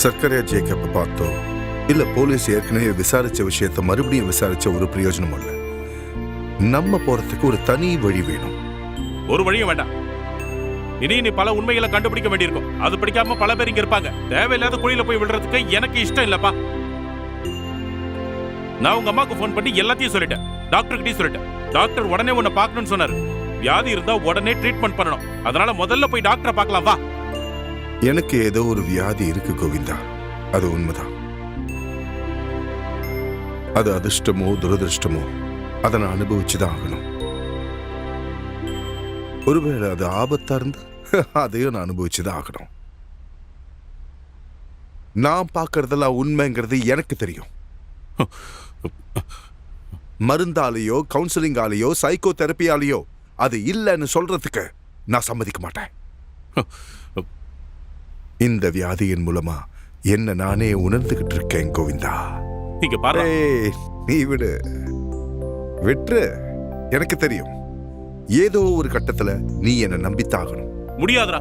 சர்க்கரையா Jacob பார்த்தோ இல்ல police ஏற்கனவே விசாரிச்ச விஷயத்தை மறுபடியும் விசாரிச்ச ஒரு பிரயோஜனம் இல்ல. நம்ம போறதுக்கு ஒரு தனி வழி வேணும். ஒரு வழியும் வேண்டாம். இனி நீ பல உண்மைகளை கண்டுபிடிக்க வேண்டியிருக்கும். அது படிக்காம பல பேர் இங்க இருப்பாங்க. தேவையில்லாத குழியில போய் விடுறதுக்கு எனக்கு இஷ்டம் இல்லப்பா. நான் உங்க அம்மாக்கு போன் பண்ணி எல்லாத்தையும் சொல்லிட்டேன். டாக்டர் கிட்டயும் சொல்லிட்டேன். டாக்டர் உடனே உன்னை பார்க்கணும்னு சொன்னாரு. வியாதி இருந்தா உடனே ட்ரீட்மெண்ட் பண்ணணும். அதனால முதல்ல போய் டாக்டரை பார்க்கலாம் வா. எனக்கு ஏதோ ஒரு வியாதி இருக்கு கோவிந்தா, அது உண்மைதான். அது அதிர்ஷ்டமோ துரதிருஷ்டமோ அதை நான் அனுபவிச்சுதான் ஆகணும். ஒருவேளை அது ஆபத்தா இருந்தா அதையும் நான் அனுபவிச்சுதான் ஆகணும். நான் பார்க்கறதெல்லாம் உண்மைங்கிறது எனக்கு தெரியும். மருந்தாலேயோ கவுன்சிலிங்காலேயோ சைக்கோ தெரப்பியாலேயோ அது இல்லைன்னு சொல்றதுக்கு நான் சம்மதிக்க மாட்டேன். இந்த வியாதியின் மூலமா என்ன நானே உணர்ந்துகிட்டு இருக்கேன் கோவிந்தா. இங்க பாரு, நீ விட்டு எனக்கு தெரியும். ஏதோ ஒரு கட்டத்துல நீ என்ன நம்பித்தாகணும். முடியாதுடா.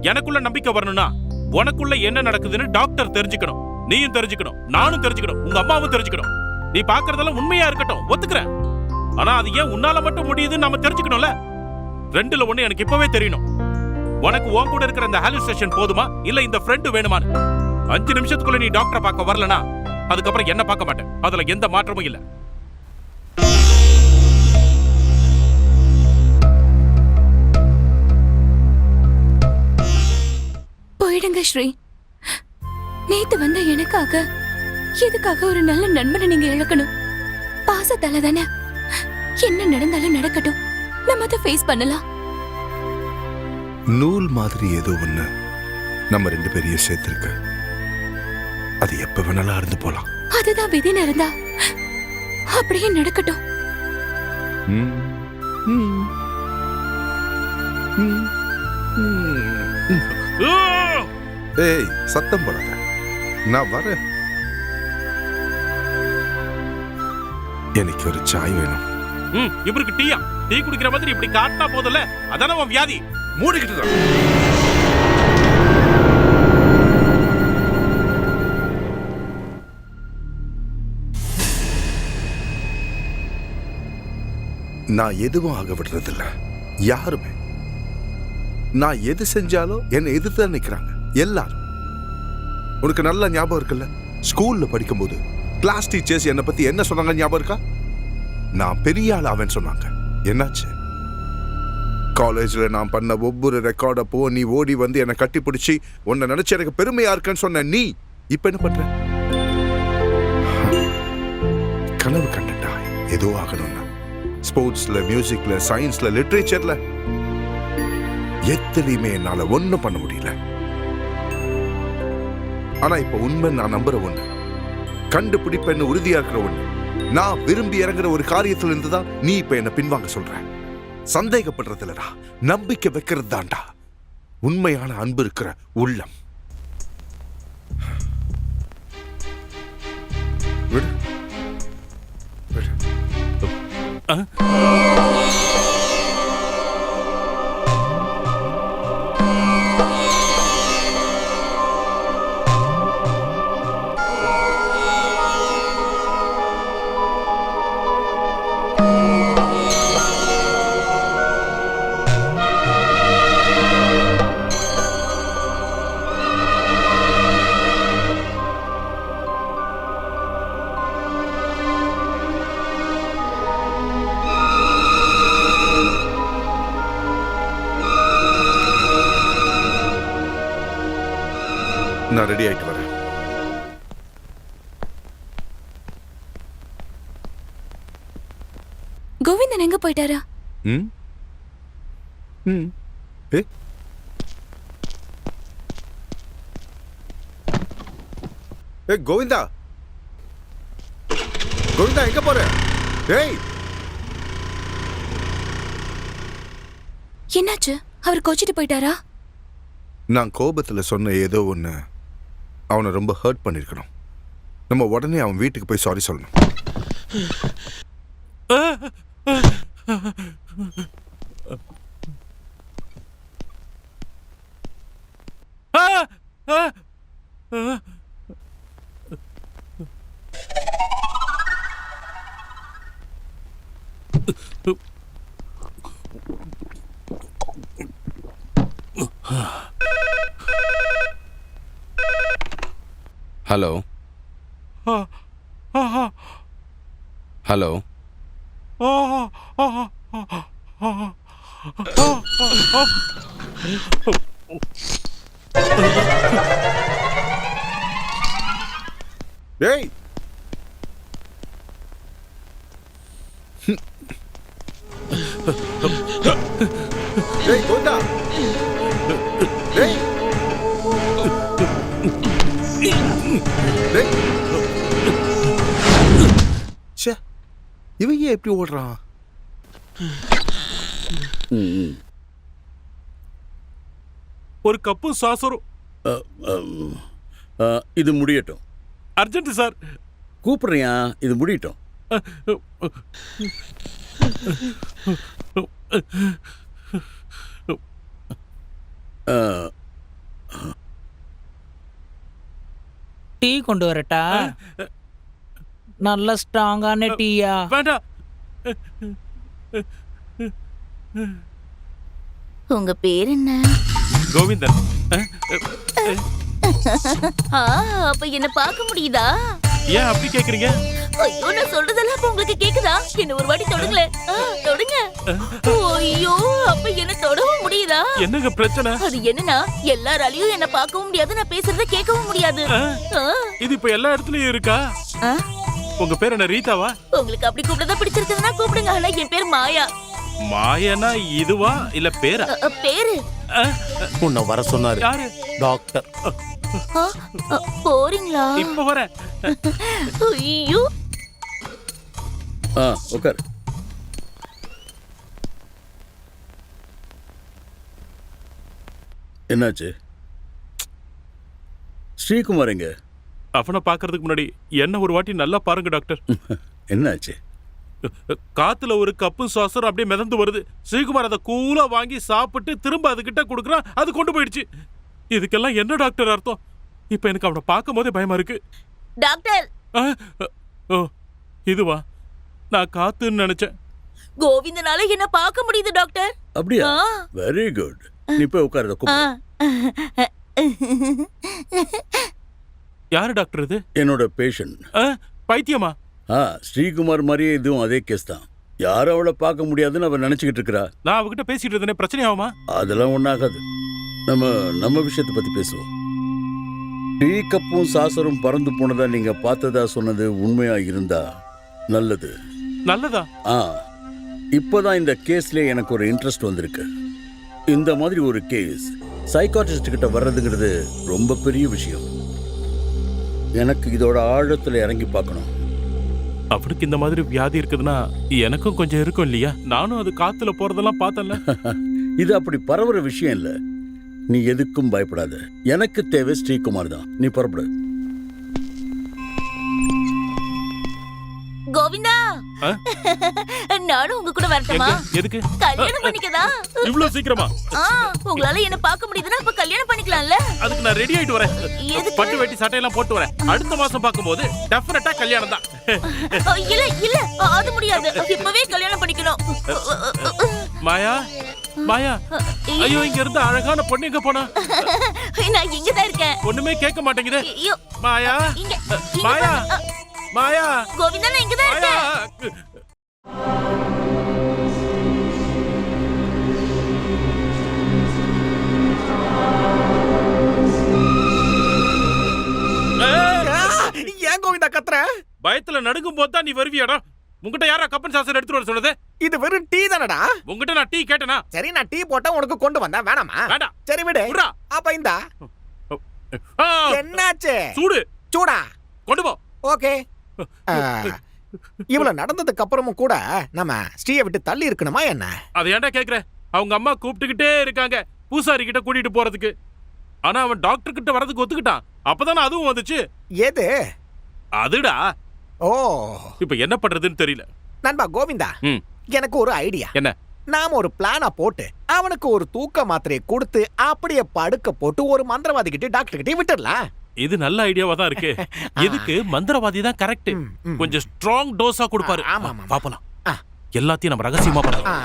எனக்குள்ள நம்பிக்கை வரணும்னா உனக்குள்ள என்ன நடக்குதுன்னு டாக்டர் தெரிஞ்சுக்கணும். நீயும் தெரிஞ்சுக்கணும், நானும் தெரிஞ்சுக்கணும், உங்க அம்மாவும் தெரிஞ்சுக்கணும். நீ பாக்குறதெல்லாம் உண்மையா இருக்கட்டும், ஒத்துக்கிறேன். ஆனா அது ஏன் உன்னால மட்டும் முடியுதுன்னு நாம தெரிஞ்சுக்கணும்ல. ரெண்டுல ஒண்ணு எனக்கு இப்பவே தெரியணும். உனக்கு உன் கூட இருக்கிற இந்த ஹாலுசினேஷன் போதுமா இல்ல இந்த ஃப்ரெண்ட் வேணுமான்னு. 5 நிமிஷத்துக்குள்ள நீ டாக்டரை பார்க்க வரலனா அதுக்கப்புறம் என்ன பார்க்க மாட்டேன். அதுல எந்த மாற்றமும் இல்ல. போயிடுங்க ஸ்ரீ. நேத்து வந்த எனக்காக எதுக்காக ஒரு நல்ல நண்பனை நீங்க இழக்கணும்? பாசத்தால தானே. என்ன நடந்தாலும் நடக்கட்டும், நம்ம அதை ஃபேஸ் பண்ணலாம். நூல் மாதிரி ஏதோ ஒண்ணு நம்ம 2 பேரையும் சேர்த்திருக்கு. அது எப்ப வேணாலும் அறுந்து போலாம். அதுதான் விதி இருந்தா அப்படியே நடக்கட்டும். ஏய், சத்தம் போடாத, நான் வரேன். எனக்கு ஒரு சாய் வேணும். இவருக்கு டீயா? டீ குடிக்கிற மாதிரி இப்படி காட்டினா போதல்ல. அதான உன் வியாதி. மூடிக்கிட்டு தான். நான் எதுவும் ஆக விடுறதில்ல. யாருமே நான் எது செஞ்சாலும் என்னை எதிர்த்து நிக்கிறாங்க எல்லாரும். உனக்கு நல்ல ஞாபகம் இருக்குல்ல, ஸ்கூல்ல படிக்கும்போது கிளாஸ் டீச்சர்ஸ் என்னை பத்தி என்ன சொன்னாங்க ஞாபகம் இருக்கா? நான் பெரிய ஆள் அவன் சொன்னாங்க. என்னாச்சு? காலேஜ்ல நான் பண்ண ஒவ்வொரு ரெக்கார்டப்போ நீ ஓடி வந்து என்னை கட்டி பிடிச்சி உன்னை நினைச்சு எனக்கு பெருமையா இருக்குன்னு சொன்ன நீ இப்ப என்ன பண்ற? கனவு கண்டா ஏதோ ஆகணும்னா ஸ்போர்ட்ஸ்ல, மியூசிக்ல, சயின்ஸ்ல, லிட்ரேச்சர்ல எத்தனையுமே என்னால ஒண்ணும் பண்ண முடியல. ஆனா இப்ப உண்மை நான் நம்புற ஒண்ணு, கண்டுபிடிப்பேன்னு உறுதியா இருக்கிற ஒண்ணு, நான் விரும்பி இறங்குற ஒரு காரியத்துல இருந்துதான் நீ இப்ப என்ன பின்வாங்க சொல்ற. சந்தேகப்படுறது இல்லடா, நம்பிக்கை வைக்கிறது தான்டா உண்மையான அன்பு இருக்கிற உள்ளம். விடு விடு. நான் ரெடி ஆயிட்டு வரேன். கோவிந்தன் எங்க போயிட்டாரா? கோவிந்தா, கோவிந்தா எங்க போற? ஏய், என்னாச்சு? அவர் கோச்சிட்டு போயிட்டாரா? நான் கோபத்துல சொன்ன ஏதோ ஒண்ணு அவனை ரொம்ப ஹர்ட் பண்ணிருக்கணும். நம்ம உடனே அவன் வீட்டுக்கு போய் சாரி சொல்லணும். ஹலோ ஹலோ டேய் டேய் கோவிந்தா டேய் டேய் ச்சே இவன் ஏன் எப்படி ஓடுறான்? ஒரு கப்பும் சாசரும் இது முடியட்டும். Urgent sir. கூப்பிடுறியா? இது முடியட்டும். டீ கொண்டு வரட்டா? நல்ல ஸ்ட்ராங்கான டீயா? வேண்டாம். உங்க பேர் என்ன? கோவிந்தன். அப்ப என்ன பார்க்க முடியுதா? ஏன் அப்படி கேக்குறீங்க? ஐயோ, நான் சொல்றதெல்லாம் அப்ப உங்களுக்கு கேக்குதா? என்ன ஒரு வாட்டி தொடுங்களே. தொடுங்க. ஐயோ, அப்ப என்ன தொடவும் முடியுதா? என்னங்க பிரச்சனை? அது என்னன்னா, எல்லாராலையும் என்ன பார்க்கவும் முடியாது, நான் பேசுறத கேட்கவும் முடியாது. இது இப்ப எல்லா இடத்துலயும் இருக்கா? உங்க பேர் என்ன, ரீதாவா? உங்களுக்கு அப்படி கூப்பிட்டதா பிடிச்சிருக்குதுன்னா கூப்பிடுங்க. ஆனா என் பேர் மாயா. மாயனா இதுவா இல்ல பேரா? பேரு உன்னை வர சொன்னாரு யாரு? டாக்டர். போறீங்களா? இப்ப வரேன். ஐயோ, உட்கார். என்னாச்சு? ஸ்ரீகுமார் எங்க? அவனை பாக்குறதுக்கு முன்னாடி என்ன ஒரு வாட்டி நல்லா பாருங்க டாக்டர். என்னாச்சு? காத்துல ஒரு கப்பு சாசர் அப்படியே மிதந்து வருது. ஸ்ரீகுமார் அதை கூலா வாங்கி சாப்பிட்டு திரும்ப அதுகிட்ட கொடுக்குறான். அது கொண்டு போயிடுச்சு. இதுக்கெல்லாம் என்ன டாக்டர் அர்த்தம்? இப்ப எனக்கு அவனை பார்க்கும் போதே பயமா இருக்கு. டாக்டர். ஓ, இதுவா? நான் காத்துன்னு நினைச்சேன். கோவிந்தனால என்ன பார்க்க முடியுது டாக்டர். அப்படியா? Very good. நீ போய் உட்காருத. யாரு டாக்டர் இது? என்னோட பேஷண்ட். பைத்தியமா? ஸ்ரீகுமார் மாதிரியே இதுவும் அதே கேஸ் தான். யாரும் அவளை பார்க்க முடியாதுன்னு அவன் நினைச்சுக்கிட்டு இருக்கா. நான் அவகிட்ட பேசிட்டு இருந்தேனே, பிரச்சனை ஆகுமா? அதெல்லாம் ஒன்றாகாது. நம்ம விஷயத்தை பத்தி பேசுவோம். டீ கப்பும் சாசரும் பறந்து போனதா நீங்க பார்த்ததா சொன்னது உண்மையா இருந்தா நல்லது. நல்லதா? இப்போதான் இந்த கேஸ்ல எனக்கு ஒரு இன்ட்ரெஸ்ட் வந்திருக்கு. இந்த மாதிரி ஒரு கேஸ் சைக்காட்ரிஸ்ட் கிட்ட வர்றதுங்கிறது ரொம்ப பெரிய விஷயம். எனக்கு இதோட ஆழத்துல இறங்கி பார்க்கணும். அவனுக்கு இந்த மாதிரி வியாதி இருக்குதுன்னா எனக்கும் கொஞ்சம் இருக்கும் இல்லையா? நானும் அது காத்துல போறதெல்லாம் பார்த்தேன்ல. இது அப்படி பரவுற விஷயம் இல்ல. நீ எதுக்கும் பயப்படாத. எனக்கு தேவை ஸ்ரீகுமார் தான். நீ புறப்படு. கோவிந்தா, நானும் உங்க கூட வரட்டுமா? எதுக்கு? கல்யாணம் பண்ணிக்கதா? இவ்வளவு சீக்கிரமா? உங்களால என்ன பார்க்க முடியுதுன்னா அப்ப கல்யாணம் பண்ணிக்கலாம்ல. அதுக்கு நான் ரெடி ஆயிட்டு வரேன். பட்டு வெட்டி சட்டையெல்லாம் போட்டு வரேன். அடுத்த மாசம் பார்க்கும்போது டெஃபினட்டா கல்யாணம் தான். இல்ல இல்ல, அது முடியாது. இப்பவே கல்யாணம் பண்ணிக்கணும். மாயா, மாயா, ஐயோ, இங்க இருந்து அழகான பொண்ணு எங்க போனா? நான் இங்க தான் இருக்கேன். ஒண்ணுமே கேட்க மாட்டேங்குதே. ஐயோ, மாயா, இங்க மாயா, மாயா, கோவிந்தா, நான் இங்க தான் இருக்கேன். ஏன் கோவிந்தா கத்துற? பயத்துல நடுங்கும் போது தான் நீ வருவியாடா? உங்ககிட்ட யாரா கப்பன் சாசர் எடுத்துட்டு வர சொன்னது? இது வெறும் டீ தானடா. உங்ககிட்ட நான் டீ கேட்டனா? சரி, நான் டீ போட்டா உனக்கு கொண்டு வந்தா வேணாமா? வேண்டாம். சரி விடு. விட்றா. அப்ப இந்தா. என்னாச்சு? சூடு. சூடா? கொண்டு போ. ஓகே. இவ்வளவு நடந்ததுக்கு அப்புறமும் கூட நம்ம ஸ்ரீயை விட்டு தள்ளி இருக்கணுமா என்ன? அதை ஏன்டா கேக்குற? அவங்க அம்மா கூப்பிட்டுக்கிட்டே இருக்காங்க பூசாரி கிட்ட கூட்டிட்டு போறதுக்கு. ஆனா அவன் டாக்டர் கிட்ட வரதுக்கு ஒத்துக்கிட்டான். அப்பதானே அதுவும் வந்துச்சு. எது? அதுடா. ஓ, இப்ப என்ன பண்றதுன்னு தெரியல. நண்பா கோவிந்தா, எனக்கு ஒரு ஐடியா. என்ன? நாம ஒரு பிளானா போட்டு அவனுக்கு ஒரு தூக்க மாத்திரையை கொடுத்து அப்படியே படுக்க போட்டு ஒரு மந்திரவாதி கிட்ட டாக்டர் கிட்ட விட்டுடலாம். இது நல்ல ஐடியாவா தான் இருக்கு. இதுக்கு மந்திரவாதி தான் கரெக்ட். கொஞ்சம் ஸ்ட்ராங் டோஸா கொடுப்பாரு. ஆமா, பாப்பலாம். எல்லாத்தையும் நம்ம ரகசியமா பண்ணலாம். ஆ.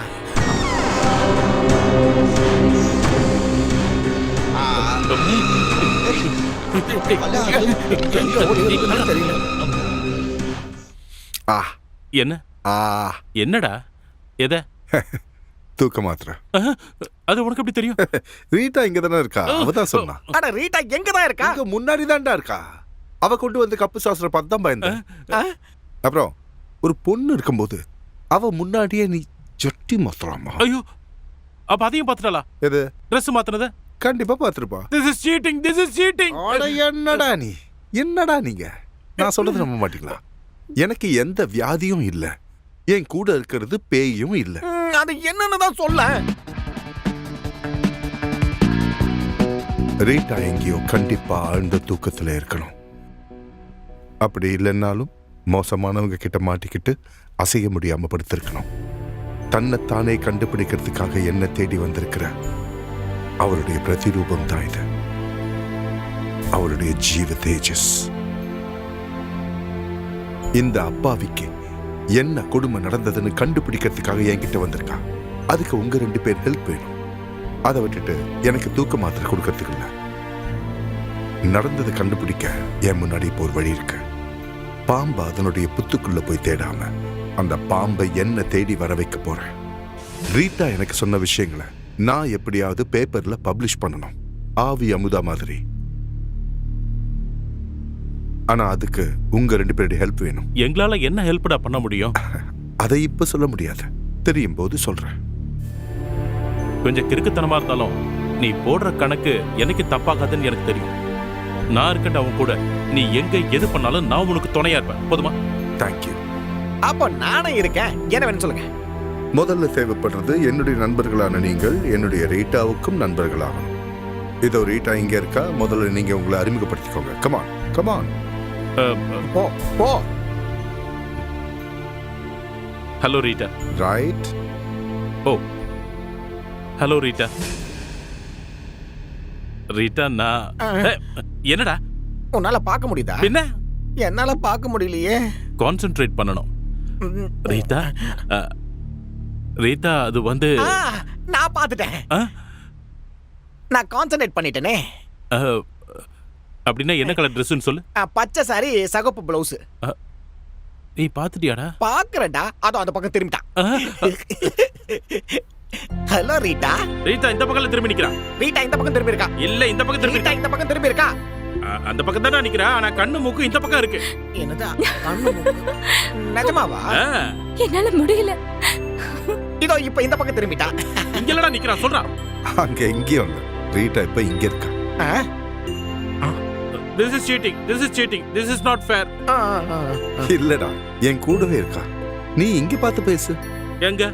எங்க ஓடி வருதுன்னு தெரியல. ஆ என்ன ஆ என்னடா எதை தூக்க மாத்திரை. அது உனக்கு எப்படி தெரியும்? ரீட்டா இங்க தானே இருக்கா, அவதான் சொன்னா. அட ரீட்டா எங்கதான் இருக்கா? இங்க முன்னாடி தான்டா இருக்கா. அவ கொண்டு வந்து கப்பு சாஸ்திரம் பார்த்து தான் பயந்தேன். அப்புறம் ஒரு பொண்ணு இருக்கும்போது அவ முன்னாடியே நீ ஜட்டி மாத்திராமா? ஐயோ, அப்ப அதையும் பாத்துட்டாளா? எது? Dress மாத்துனத? கண்டிப்பா பாத்துருப்பா. This is cheating, this is cheating. என்னடா நீங்க நான் சொல்றது நம்ப மாட்டீங்களா? எனக்கு எந்த வியாதியும் இல்ல, என் கூட இருக்கிறது பேயும் இல்ல. அது என்னன்னு தான் சொல்ல. ரீட்டா எங்கேயோ கண்டிப்பா ஆழ்ந்த தூக்கத்துல இருக்கணும். அப்படி இல்லைன்னாலும் மோசமானவங்க கிட்ட மாட்டிக்கிட்டு அசைய முடியாம படுத்திருக்கணும். தன்னைத்தானே கண்டுபிடிக்கிறதுக்காக என்ன தேடி வந்திருக்கிற அவருடைய பிரதிரூபம் தான் இது. அவருடைய ஜீவ தேஜஸ். இந்த அப்பாவிக்கு என்ன கொடுமை நடந்ததுன்னு கண்டுபிடிக்கிறதுக்காக என்கிட்ட வந்திருக்கா. அதுக்கு உங்க 2 பேர் ஹெல்ப் வேணும். அதை விட்டுட்டு எனக்கு தூக்க மாத்திரை கொடுக்கறதுக்கு இல்ல, நடந்ததை கண்டுபிடிக்க என் முன்னாடி இப்போ ஒரு வழி இருக்கு. பாம்பை அதனுடைய புத்துக்குள்ள போய் தேடாம அந்த பாம்பை என்ன தேடி வர வைக்க போறேன். ரீட்டா எனக்கு சொன்ன விஷயங்களை நான் எப்படியாவது பேப்பர்ல பப்ளிஷ் பண்ணணும், ஆவி அமுதா மாதிரி. ஆனா அதுக்கு உங்க 2 பேருடைய ஹெல்ப் வேணும். எங்களால என்ன ஹெல்ப்டா பண்ண முடியும்? அதை இப்ப சொல்ல முடியாது, தெரியும் போது சொல்றேன். கொஞ்சம் கிறுக்குத்தனமா இருந்தாலும் நீ போடுற கணக்கு எனக்கு தப்பாகாதுன்னு எனக்கு தெரியும். நான் இருக்கட்ட அவன் கூட, நீ எங்க எது பண்ணாலும் நான் உனக்கு துணையா இருப்பேன். போதுமா? தேங்க்யூ. அப்ப நானே இருக்கேன், என்ன வேணும் சொல்லுங்க. முதல்ல தேவைப்படுறது என்னுடைய நண்பர்களான நீங்கள் என்னுடைய ரீட்டாவுக்கும் நண்பர்களாகணும். இதோ ரீட்டா இங்க இருக்கா, முதல்ல நீங்க உங்களை அறிமுகப்படுத்திக்கோங்க. Come on come on. போ போ. Hello Rita. ரைட். ஓ ஹலோ ரீட்டா. ரீட்டா நான் என்னடா உன்னால பார்க்க முடியுதா? என்ன என்னால பார்க்க முடியலையே. கான்சென்ட்ரேட் பண்ணணும் ரீட்டா. ரீட்டா அது வந்து நான் பார்த்துட்டேன். நான் கான்சென்ட்ரேட் பண்ணிட்டேனே. அப்படின்னா என்ன கலர் ட்ரெஸ்ன்னு சொல்லு. பச்சை சாரி, சகப்பு பிளவுஸ். நீ பாத்துட்டியாடா? பாக்குறேன்டா, அதோ அந்த பக்கம் திரும்பிட்டான். Hello Rita. ரீட்டா இந்த பக்கத்துல திரும்பி நிக்கிறா. ரீட்டா இந்த பக்கம் திரும்பி இருக்கா. இல்ல இந்த பக்கம் திரும்பி ரீட்டா இந்த பக்கம் திரும்பி இருக்கா. அந்த பக்கம் தான் நிக்கிறா, ஆனா கண்ணு மூக்கு இந்த பக்கம் இருக்கு. என்னடா கண்ணு மூக்கு? நிஜமாவா? என்னால முடியல. இதோ இப்ப இந்த பக்கம் திரும்பிட்டா. இங்க இல்லடா நிக்கிறா, சொல்றா. அங்க எங்கேயும் இல்ல, ரீட்டா இப்ப இங்க இருக்கா. This is cheating, this is cheating, this is not fair. இல்லடா, என் கூடவே இருக்கா. நீ இங்க பார்த்து பேசு. எங்க?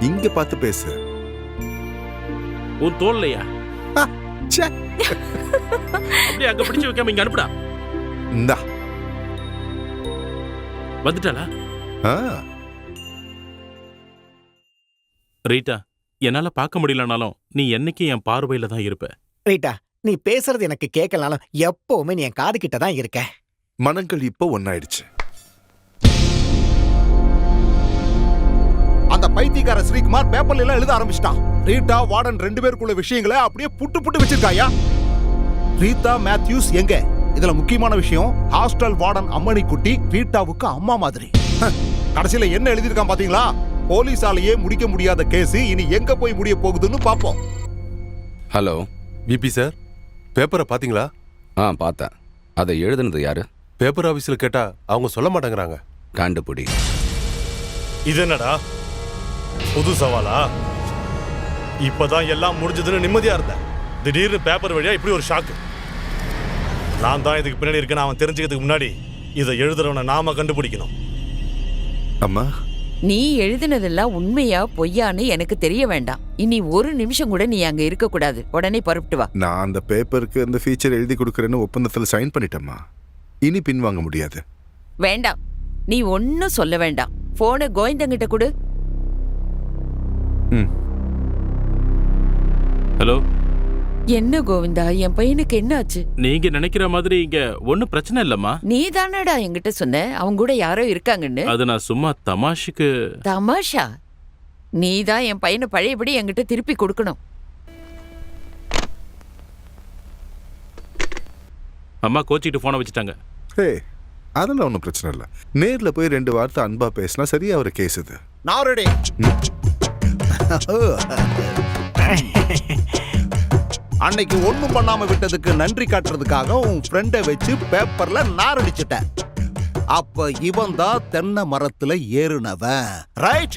இங்க பார்த்து பேசு. உன் தோல்லையா? ச்சே. அப்படியே அங்க பிடிச்சு வைக்காம இங்க அனுப்புடா. இந்தா வந்துட்டாளா? ரீட்டா, என்னால பார்க்க முடியலனாலும் நீ என்னைக்கு என் பார்வையில தான் இருப்ப. ரீட்டா, நீ பேசுறது எனக்கு கேட்கலனாலும் எப்பவுமே நீ என் காது கிட்ட தான் இருக்க. மனங்கள் இப்போ ஒன்னாயிடுச்சு. அந்த பைத்தியக்கார ஸ்ரீகுமார் பேப்பர்ல எல்லாம் எழுத ஆரம்பிச்சிட்டான். ரீட்டா வார்டன் 2 பேருக்குள்ள விஷயங்களை அப்படியே புட்டு வச்சிருக்காயா. ரீட்டா மேத்யூஸ் எங்க? இதுல முக்கியமான விஷயம், ஹாஸ்டல் வார்டன் அம்மணி குட்டி ரீட்டாவுக்கு அம்மா மாதிரி. கடைசியில என்ன எழுதிருக்கான் பாத்தீங்களா? போலீஸாலேயே முடிக்க முடியாத கேஸ் இனி எங்க போய் முடிய போகுதுன்னு பாப்போம். ஹலோ விபி சார், பேப்பரை பாத்தீங்களா? பார்த்தேன். அதை எழுதுனது யாரு? பேப்பர் ஆபீஸ்ல கேட்டா அவங்க சொல்ல மாட்டேங்கிறாங்க. கண்டுபிடி. இது என்னடா புது சவாலா? இப்பதான் எல்லாம் முடிஞ்சதுன்னு நிம்மதியா இருந்தேன். திடீர்னு பேப்பர் வழியா இப்படி ஒரு ஷாக்கு. நான் தான் இதுக்கு பின்னாடி இருக்கேன்னு அவன் தெரிஞ்சுக்கிறதுக்கு முன்னாடி இதை எழுதுறவனை நாம கண்டுபிடிக்கணும். அம்மா, நீ எழுதினதெல்லாம் உண்மையா பொய்யான்னு எனக்கு தெரிய வேண்டாம். இனி ஒரு நிமிஷம் கூட நீ அங்க இருக்க கூடாது. உடனே புறப்பட்டு வா. நான் அந்த பேப்பருக்கு இந்த ஃபீச்சர் எழுதி கொடுக்கறேன்னு ஒப்பந்தத்துல சைன் பண்ணிட்டேம்மா. இனி பின்வாங்க முடியாது. வேண்டாம், நீ ஒன்னும் சொல்ல வேண்டாம். போனை கோவிந்தங்கிட்ட கொடு. ஹலோ என்ன கோவிந்தா, என் பையனுக்கு என்ன ஆச்சு? நீங்க நினைக்கிற மாதிரி இங்க ஒண்ணும் பிரச்சனை இல்லம்மா. நீ தானடா என்கிட்ட சொன்ன அவங்க கூட யாரோ இருக்காங்கன்னு. அது நான் சும்மா தமாஷுக்கு. தமாஷா? நீ தான் என் பையனை பழையபடி என்கிட்ட திருப்பி கொடுக்கணும். அம்மா கோச்சிக்கிட்டு போனை வச்சுட்டாங்க. ஹே, அதெல்லாம் ஒன்றும் பிரச்சனை இல்லை. நேர்ல போய் 2 வார்த்தை அன்பா பேசினா சரியா ஒரு கேஸ் இது. நான் ரெடி. அன்னைக்கு ஒண்ணும் பண்ணாம விட்டதுக்கு நன்றி காட்டுறதுக்காக உன் ஃப்ரெண்டை வச்சு பேப்பர்ல நார் அடிச்சிட்டேன். அப்ப இவன் தான் தென்னை மரத்துல ஏறுனவன், ரைட்?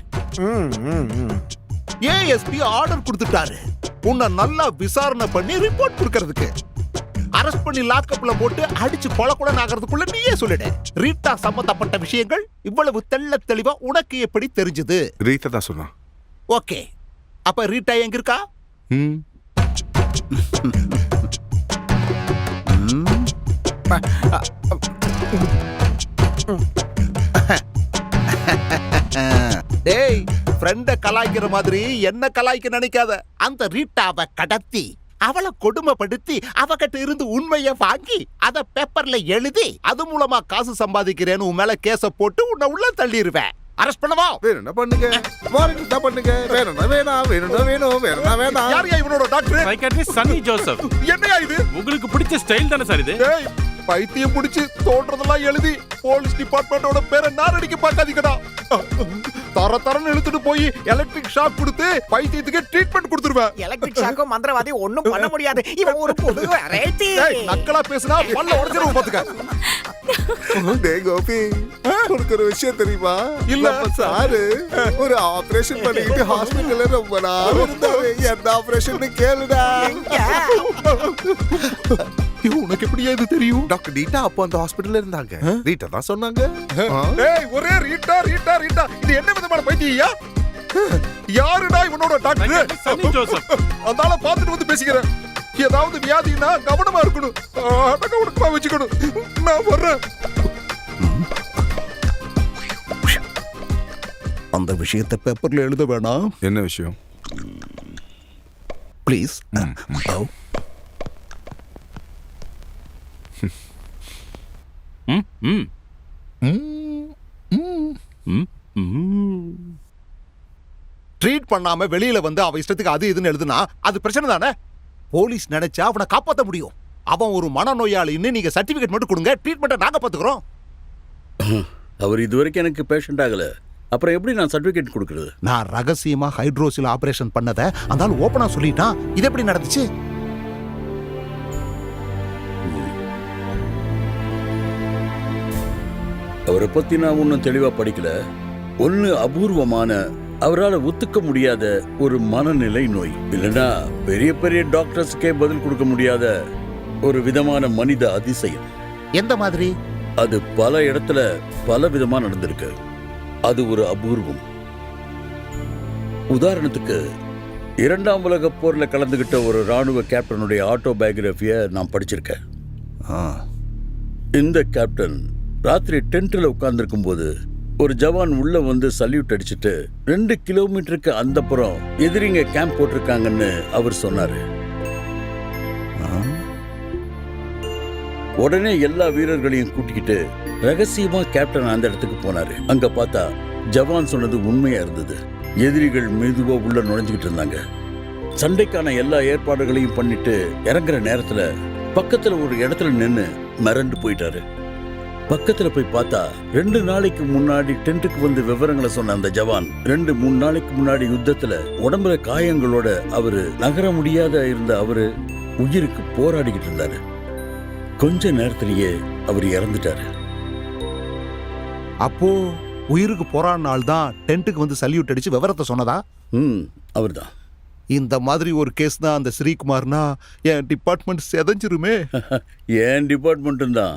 ஏஎஸ்பி ஆர்டர் கொடுத்துட்டாரு உன்னை நல்லா விசாரணை பண்ணி ரிப்போர்ட் கொடுக்கறதுக்கு. அரெஸ்ட் பண்ணி லாக்அப்ல போட்டு அடிச்சு கொலை ஆகிறதுக்குள்ள நீயே சொல்லிடு. ரீட்டா சம்பந்தப்பட்ட விஷயங்கள் இவ்வளவு தெள்ள தெளிவா உனக்கு எப்படி தெரிஞ்சது? ரீதா தான் சொன்னா. ஓகே, அப்ப ரீட்டா எங்க இருக்கா? டேய், ஃப்ரெண்ட கலாய்க்கிற மாதிரி என்ன கலாய்க்க நினைக்காத. அந்த ரீட்டாவை கடத்தி அவளை கொடுமைப்படுத்தி அவகிட்ட இருந்து உண்மையை வாங்கி அத பேப்பர்ல எழுதி அது மூலமா காசு சம்பாதிக்கிறேன்னு உன் மேல கேஸ போட்டு உன்னை உள்ள தள்ளிடுவேன். அரெஸ்ட் பண்ணவா? வேணும்னா பண்ணுங்க, வாரண்ட் தான் பண்ணுங்க. வேணும்னா வேணாம், வேணும்னா வேணும், வேணும்னா வேணாம். யாரையா இவனோட டாக்டர்? Psychiatrist Sunny Joseph. என்னையா இது? உங்களுக்கு பிடிச்ச ஸ்டைல் தானே சார் இது? டேய், பைத்தியம் பிடிச்சு தோன்றதெல்லாம் எழுதி போலீஸ் டிபார்ட்மெண்டோட பேரை நாரடிக்க பார்க்காதீங்கடா. தரன்னு இழுத்துட்டு போய் எலக்ட்ரிக் ஷாக் கொடுத்து பைத்தியத்துக்கு ட்ரீட்மெண்ட் கொடுத்துருவேன். எலக்ட்ரிக் ஷாக்கோ மந்திரவாதி ஒண்ணும் பண்ண முடியாது. இவன் ஒரு பொது வெரைட்டி. நக்கலா பேசினா பல்ல உடைச்சிருவோம் பாத்துக்க. டேய் கோபி, உனக்கு ஒரு விஷயம் தெரியுமா? இல்ல. நம்ம சாரு ஒரு ஆபரேஷன் பண்ணிக்கிட்டு ஹாஸ்பிட்டல்ல ரொம்ப நாள் இருந்தாரு. எந்த ஆபரேஷன் கேளுடா. உனக்கு எப்படியா இது தெரியும்? டாக்டர் ரீட்டா அப்போ அந்த ஹாஸ்பிட்டல்ல இருந்தாங்க. ரீட்டா தான் சொன்னாங்க. டேய், ஒரே ரீட்டா ரீட்டா ரீட்டா. இது என்ன விதமான பைத்தியா? யாருடா இவனோட டாக்டர்? சன்னி ஜோசப். அதால பாத்துட்டு வந்து பேசிக்கிறேன். ஏதாவது வியாதினா கவனமா இருக்கணும், கவனமா வச்சுக்கணும். நான் வர்றேன். அந்த விஷயத்தை பேப்பர்ல எழுத வேணாம். என்ன விஷயம்? ப்ளீஸ். ட்ரீட் பண்ணாம வெளியில வந்து அவ இஷ்டத்துக்கு அது இதுன்னு எழுதுனா அது பிரச்சனை தானே? போலீஸ் நினைச்சா அவனை காப்பாற்ற முடியும். அவன் ஒரு மனநோயாளின்னு நீங்க சர்டிபிகேட் மட்டும் கொடுங்க, ட்ரீட்மெண்ட்டை நாங்க பாத்துக்கிறோம். அவர் இதுவரைக்கும் எனக்கு பேஷண்ட் ஆகல, அப்புறம் எப்படி நான் சர்டிபிகேட் கொடுக்கறது? நான் ரகசியமா ஹைட்ரோசில் ஆபரேஷன் பண்ணதை அந்த ஆள் ஓப்பனா சொல்லிட்டான். இது எப்படி நடந்துச்சு? அவரை பத்தி நான் ஒன்னும் தெளிவா படிக்கல. ஒன்னு அபூர்வமான, அவரால் ஒத்துக்க முடியாத ஒரு மனநிலை நோய், இல்லைன்னா பெரிய பெரிய டாக்டர்ஸ்க்கே பதில் கொடுக்க முடியாத ஒரு விதமான மனித அதிசயம். எந்த மாதிரி? அது பல இடத்துல பல விதமா நடந்திருக்கு. அது ஒரு அபூர்வம். உதாரணத்துக்கு 2ஆம் உலகப் போர்ல கலந்துகிட்ட ஒரு ராணுவ கேப்டனுடைய ஆட்டோபயோகிராஃபியை நான் படிச்சிருக்கேன். இந்த கேப்டன் ராத்திரி டென்ட்ல உட்கார்ந்துருக்கும் போது ஒரு ஜவான் உள்ள வந்து சல்யூட் அடிச்சுட்டு 2 கிலோமீட்டருக்கு அந்தப்புறம் எதிரிங்க கேம்ப் போட்டிருக்காங்கன்னு அவர் சொன்னாரு. உடனே எல்லா வீரர்களையும் கூட்டிக்கிட்டு ரகசியமா கேப்டன் அந்த இடத்துக்கு போனாரு. அங்க பார்த்தா ஜவான் சொன்னது உண்மையா இருந்தது. எதிரிகள் மெதுவா உள்ள நுழைஞ்சுக்கிட்டு இருந்தாங்க. சண்டைக்கான எல்லா ஏற்பாடுகளையும் பண்ணிட்டு இறங்குற நேரத்துல பக்கத்துல ஒரு இடத்துல நின்னு மிரண்டு போயிட்டாரு. பக்கத்துல போய் பார்த்தா 2 நாளைக்கு முன்னாடி டென்ட்டுக்கு வந்து விவரங்களை சொன்ன அந்த ஜவான் 2-3 நாளைக்கு முன்னாடி யுத்தத்துல உடம்புல காயங்களோட அவரு நகர முடியாத இருந்த அவரு உயிருக்கு போராடிக்கிட்டு இருந்தாரு. கொஞ்ச நேரத்திலேயே அவர் இறந்துட்டாரு. அப்போ உயிருக்கு போராடின ஆள் தான் டென்ட்டுக்கு வந்து சல்யூட் அடிச்சு விவரத்தை சொன்னதா? அவர்தான். இந்த மாதிரி ஒரு கேஸ் தான் அந்த ஸ்ரீகுமார்னா என் டிபார்ட்மெண்ட் செதஞ்சிருமே. என் டிபார்ட்மெண்ட்டும் தான்